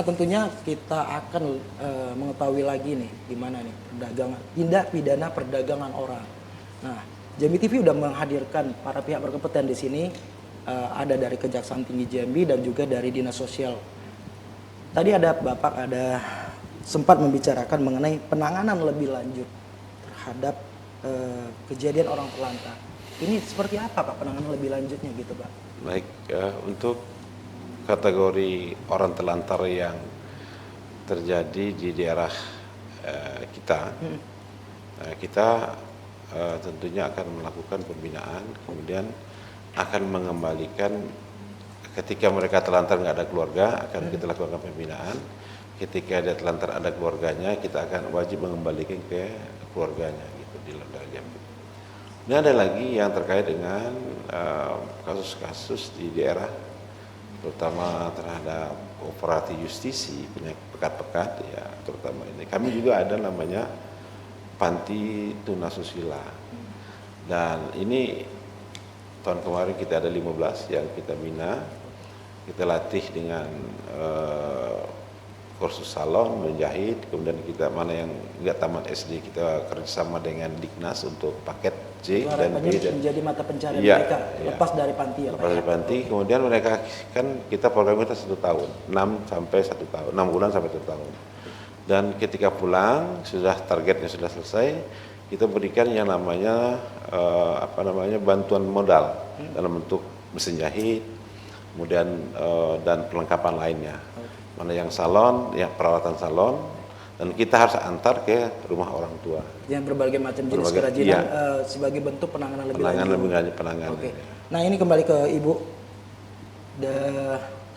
Nah tentunya kita akan mengetahui lagi nih gimana nih perdagangan tindak pidana perdagangan orang. Nah Jambi TV udah menghadirkan para pihak berkepentingan di sini, ada dari Kejaksaan Tinggi Jambi dan juga dari Dinas Sosial. Tadi ada Bapak sempat membicarakan mengenai penanganan lebih lanjut terhadap kejadian orang terlantar. Ini seperti apa Pak penanganan lebih lanjutnya gitu Pak? Baik, untuk kategori orang terlantar yang terjadi di daerah kita, kita tentunya akan melakukan pembinaan, kemudian akan mengembalikan ketika mereka terlantar nggak ada keluarga, akan kita lakukan pembinaan. Ketika dia terlantar ada keluarganya, kita akan wajib mengembalikan ke keluarganya gitu di Lembaga Jambi. Ini ada lagi yang terkait dengan kasus-kasus di daerah, terutama terhadap operasi justisi, pekat-pekat ya, terutama ini. Kami juga ada namanya panti tunasusila. Dan ini tahun kemarin kita ada 15 yang kita bina, kita latih dengan kursus salon, menjahit, kemudian kita mana yang nggak tamat SD kita kerjasama dengan Dignas untuk paket C dan B dan menjadi mata pencarian ya, mereka ya. lepas dari panti ya lepas dari panti, kemudian mereka kan kita program kita 1 tahun, 6 sampai 1 tahun, 6 bulan sampai 1 tahun. Dan ketika pulang sudah targetnya sudah selesai, kita berikan yang namanya bantuan modal dalam bentuk mesin jahit, kemudian dan perlengkapan lainnya. Mana yang salon, ya perawatan salon, dan kita harus antar ke rumah orang tua. Yang berbagai macam jenis kerajinan sebagai bentuk penanganan lebih lanjut. Penanganan. Oke. Nah ini kembali ke Ibu.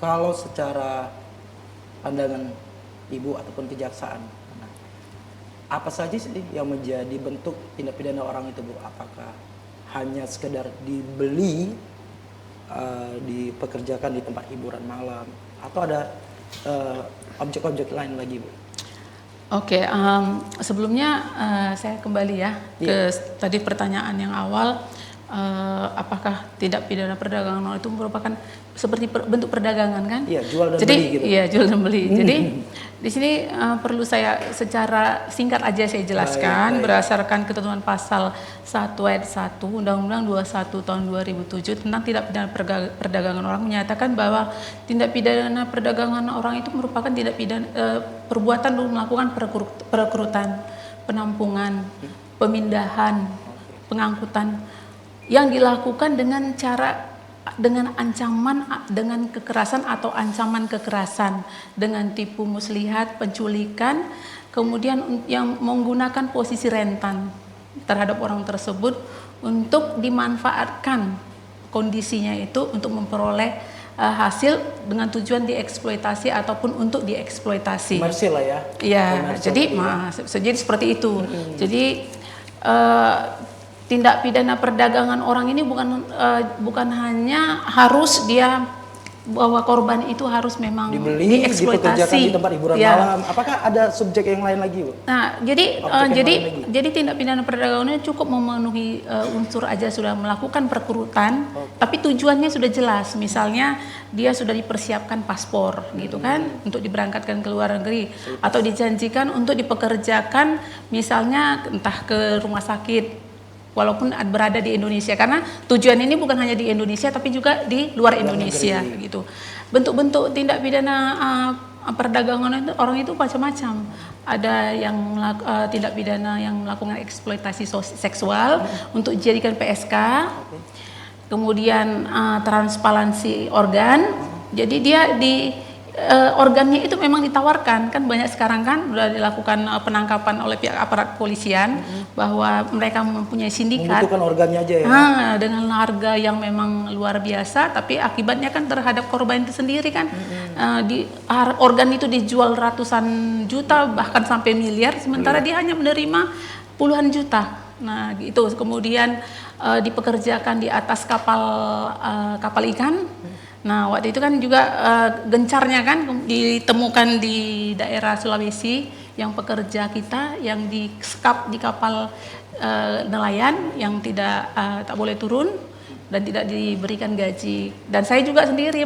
Kalau secara pandangan Ibu ataupun kejaksaan, apa saja sih yang menjadi bentuk tindak pidana orang itu Bu? Apakah hanya sekedar dibeli, dipekerjakan di tempat hiburan malam, atau ada objek-objek lain lagi Bu? Oke, sebelumnya saya kembali ya ke tadi pertanyaan yang awal, apakah tindak pidana perdagangan orang itu merupakan seperti bentuk perdagangan kan? Iya, jual dan jadi, beli gitu. Iya, jual dan beli. Jadi di sini perlu saya secara singkat aja saya jelaskan berdasarkan ketentuan pasal 1 ayat 1 Undang-Undang 21 tahun 2007 tentang tindak pidana perdagangan orang menyatakan bahwa tindak pidana perdagangan orang itu merupakan tindak pidana perbuatan untuk melakukan perekrutan, penampungan, pemindahan, pengangkutan yang dilakukan dengan ancaman, dengan kekerasan atau ancaman kekerasan, dengan tipu muslihat, penculikan, kemudian yang menggunakan posisi rentan terhadap orang tersebut untuk dimanfaatkan kondisinya itu untuk memperoleh hasil dengan tujuan dieksploitasi ataupun untuk dieksploitasi. Komersil lah ya. Iya, jadi seperti itu. Jadi tindak pidana perdagangan orang ini bukan hanya harus dia bahwa korban itu harus memang dibeli, dipekerjakan di tempat hiburan malam. Apakah ada subjek yang lain lagi Bu? Nah, jadi tindak pidana perdagangan ini cukup memenuhi unsur aja sudah melakukan perekrutan, tapi tujuannya sudah jelas. Misalnya dia sudah dipersiapkan paspor gitu kan untuk diberangkatkan ke luar negeri atau dijanjikan untuk dipekerjakan misalnya entah ke rumah sakit walaupun berada di Indonesia, karena tujuan ini bukan hanya di Indonesia tapi juga di luar Indonesia gitu. Bentuk-bentuk tindak pidana perdagangan itu orang itu macam-macam. Ada yang tindak pidana yang melakukan eksploitasi seksual untuk dijadikan PSK. Kemudian transparansi organ. Jadi dia organnya itu memang ditawarkan, kan banyak sekarang kan sudah dilakukan penangkapan oleh pihak aparat kepolisian bahwa mereka mempunyai sindikat membutuhkan organnya aja ya, dengan harga yang memang luar biasa, tapi akibatnya kan terhadap korban itu sendiri kan organ itu dijual ratusan juta bahkan sampai miliar, sementara dia hanya menerima puluhan juta. Nah itu kemudian dipekerjakan di atas kapal ikan. Nah waktu itu kan juga gencarnya kan ditemukan di daerah Sulawesi yang pekerja kita yang di skap di kapal nelayan yang tak boleh turun. dan tidak diberikan gaji. Dan saya juga sendiri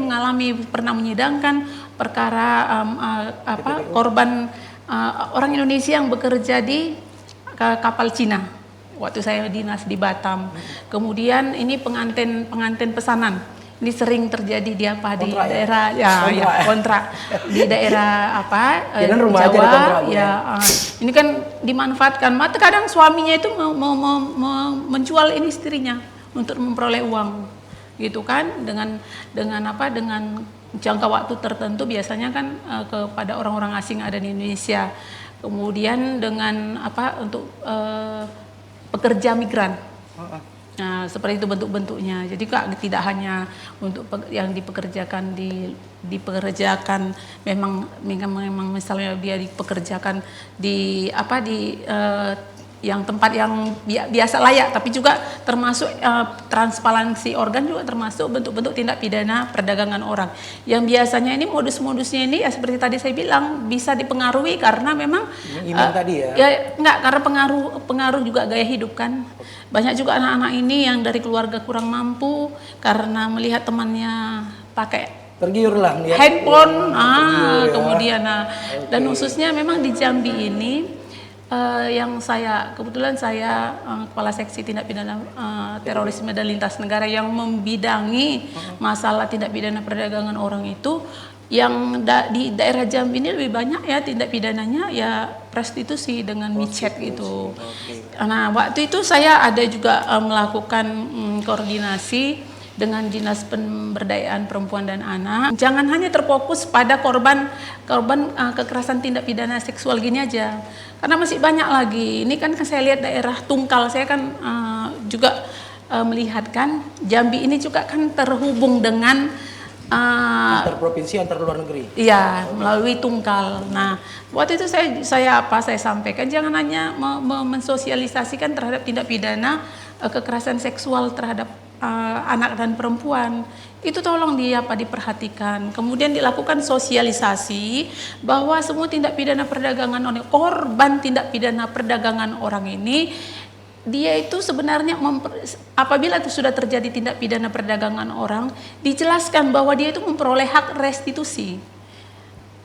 pernah menyidangkan perkara korban orang Indonesia yang bekerja di kapal Cina waktu saya dinas di Batam. Kemudian ini pengantin pesanan. Ini sering terjadi di daerah kontrak di daerah Jawa ini kan dimanfaatkan. Maka kadang suaminya itu mau menjual ini istrinya untuk memperoleh uang, gitu kan, dengan jangka waktu tertentu, biasanya kan kepada orang-orang asing ada di Indonesia. Kemudian dengan untuk pekerja migran. Nah, seperti itu bentuk-bentuknya. Jadi tidak hanya untuk yang dipekerjakan memang misalnya dia dipekerjakan di yang tempat yang biasa layak, tapi juga termasuk transparansi organ juga termasuk bentuk-bentuk tindak pidana perdagangan orang. Yang biasanya ini modus-modusnya ini ya seperti tadi saya bilang bisa dipengaruhi karena memang tadi karena pengaruh juga gaya hidup kan. Banyak juga anak-anak ini yang dari keluarga kurang mampu karena melihat temannya pakai tergiur lah handphone, kemudian dan khususnya memang di Jambi ini yang kebetulan saya kepala seksi tindak pidana terorisme dan lintas negara yang membidangi masalah tindak pidana perdagangan orang itu, yang di daerah Jambi ini lebih banyak ya tindak pidananya ya prostitusi dengan micet gitu. Nah, waktu itu saya ada juga melakukan koordinasi dengan Dinas Pemberdayaan Perempuan dan Anak. Jangan hanya terfokus pada korban kekerasan tindak pidana seksual gini aja, karena masih banyak lagi. Ini kan saya lihat daerah Tungkal, saya kan juga melihat kan Jambi ini juga kan terhubung dengan antar provinsi, antar luar negeri. Iya, melalui Tungkal. Nah, waktu itu saya sampaikan jangan hanya mensosialisasikan terhadap tindak pidana kekerasan seksual terhadap anak dan perempuan. Itu tolong diperhatikan. Kemudian dilakukan sosialisasi bahwa semua tindak pidana perdagangan korban tindak pidana perdagangan orang ini, dia itu sebenarnya apabila itu sudah terjadi tindak pidana perdagangan orang, dijelaskan bahwa dia itu memperoleh hak restitusi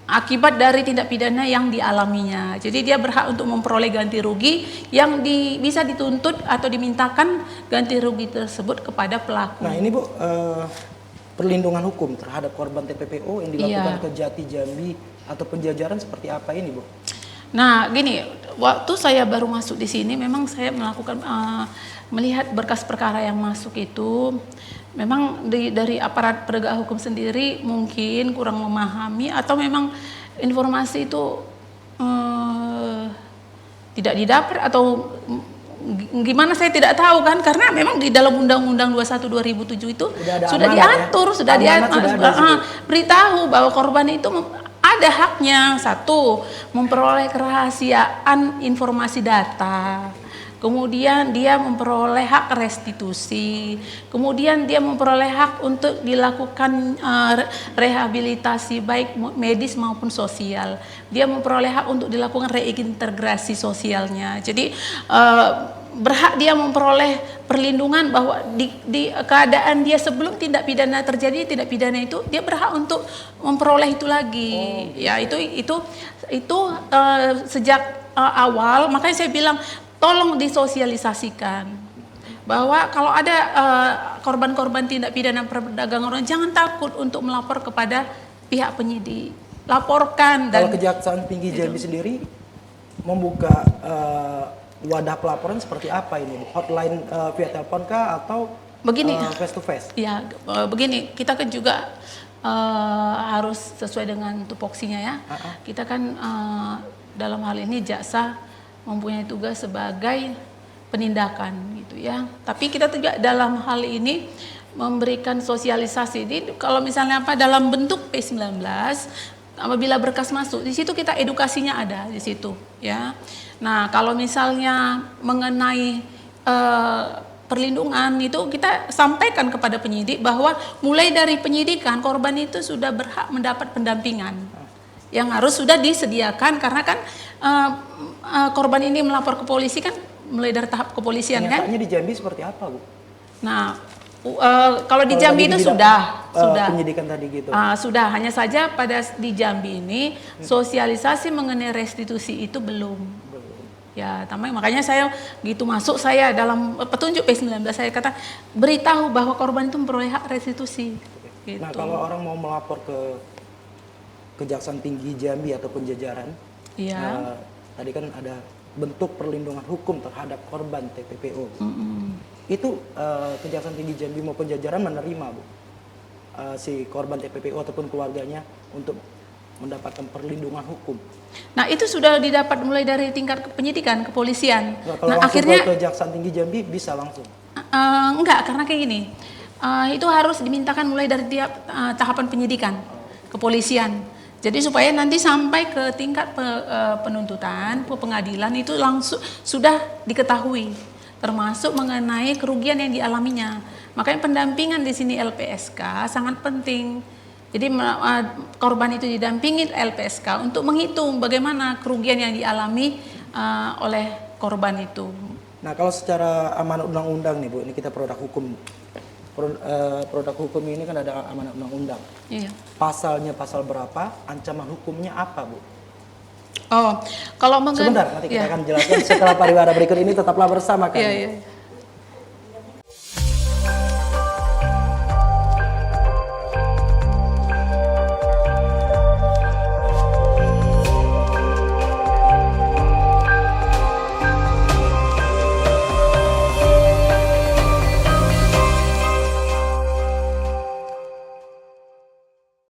akibat dari tindak pidana yang dialaminya. Jadi dia berhak untuk memperoleh ganti rugi yang bisa dituntut atau dimintakan ganti rugi tersebut kepada pelaku. Nah ini Bu, perlindungan hukum terhadap korban TPPO yang dilakukan ke Jati Jambi atau penjajaran seperti apa ini Bu? Nah gini, waktu saya baru masuk di sini memang saya melakukan melihat berkas perkara yang masuk itu memang dari aparat penegak hukum sendiri mungkin kurang memahami atau memang informasi itu tidak didapat atau gimana saya tidak tahu kan, karena memang di dalam Undang-Undang 21 2007 itu sudah diatur, sudah beritahu bahwa korban itu ada haknya, satu, memperoleh kerahasiaan informasi data, kemudian dia memperoleh hak restitusi, kemudian dia memperoleh hak untuk dilakukan rehabilitasi baik medis maupun sosial, dia memperoleh hak untuk dilakukan reintegrasi sosialnya. Jadi berhak dia memperoleh perlindungan bahwa di keadaan dia sebelum tindak pidana terjadi, tindak pidana itu dia berhak untuk memperoleh itu lagi. Ya itu sejak awal, makanya saya bilang tolong disosialisasikan bahwa kalau ada korban-korban tindak pidana perdagangan orang, jangan takut untuk melapor kepada pihak penyidik, laporkan. Kalau Kejaksaan Tinggi Jambi sendiri membuka wadah pelaporan seperti apa ini? Hotline via telepon kah atau begini, face to face? Ya, begini, kita kan juga harus sesuai dengan tupoksinya ya. Kita kan dalam hal ini jaksa mempunyai tugas sebagai penindakan gitu ya. Tapi kita juga dalam hal ini memberikan sosialisasi. Jadi kalau misalnya dalam bentuk P19, apabila berkas masuk, di situ kita edukasinya ada di situ ya. Nah, kalau misalnya mengenai perlindungan itu kita sampaikan kepada penyidik bahwa mulai dari penyidikan korban itu sudah berhak mendapat pendampingan yang harus sudah disediakan, karena kan korban ini melapor ke polisi kan mulai dari tahap kepolisian kan. Nyatanya di Jambi seperti apa Bu? Nah, Kalau di Kalau Jambi tadi itu di bidang, sudah. penyidikan tadi gitu. Sudah, hanya saja pada di Jambi ini sosialisasi mengenai restitusi itu belum. Ya, makanya saya gitu masuk saya dalam petunjuk P19 saya kata beritahu bahwa korban itu memperoleh hak restitusi. Gitu. Nah, kalau orang mau melapor ke Kejaksaan Tinggi Jambi ataupun jajaran, Iya. tadi kan ada bentuk perlindungan hukum terhadap korban TPPO. Itu Kejaksaan Tinggi Jambi maupun jajaran menerima, Bu, si korban TPPO ataupun keluarganya untuk mendapatkan perlindungan hukum. Nah, itu sudah didapat mulai dari tingkat penyidikan kepolisian. Nah, kalau Nah, langsung akhirnya ke Kejaksaan Tinggi Jambi bisa langsung. enggak, karena kayak gini. Itu harus dimintakan mulai dari tiap tahapan penyidikan kepolisian. Jadi supaya nanti sampai ke tingkat penuntutan, pengadilan itu langsung sudah diketahui, termasuk mengenai kerugian yang dialaminya. Makanya pendampingan di sini LPSK sangat penting. Jadi korban itu didampingi LPSK untuk menghitung bagaimana kerugian yang dialami oleh korban itu. Nah, kalau secara amanat undang-undang nih, Bu, ini kita produk hukum. Produk hukum ini kan ada amanat undang-undang. Iya. Pasalnya pasal berapa, ancaman hukumnya apa, Bu? Oh, kalau Sebentar, nanti kita akan jelaskan setelah pariwara berikut ini, tetaplah bersama kami. Iya, iya.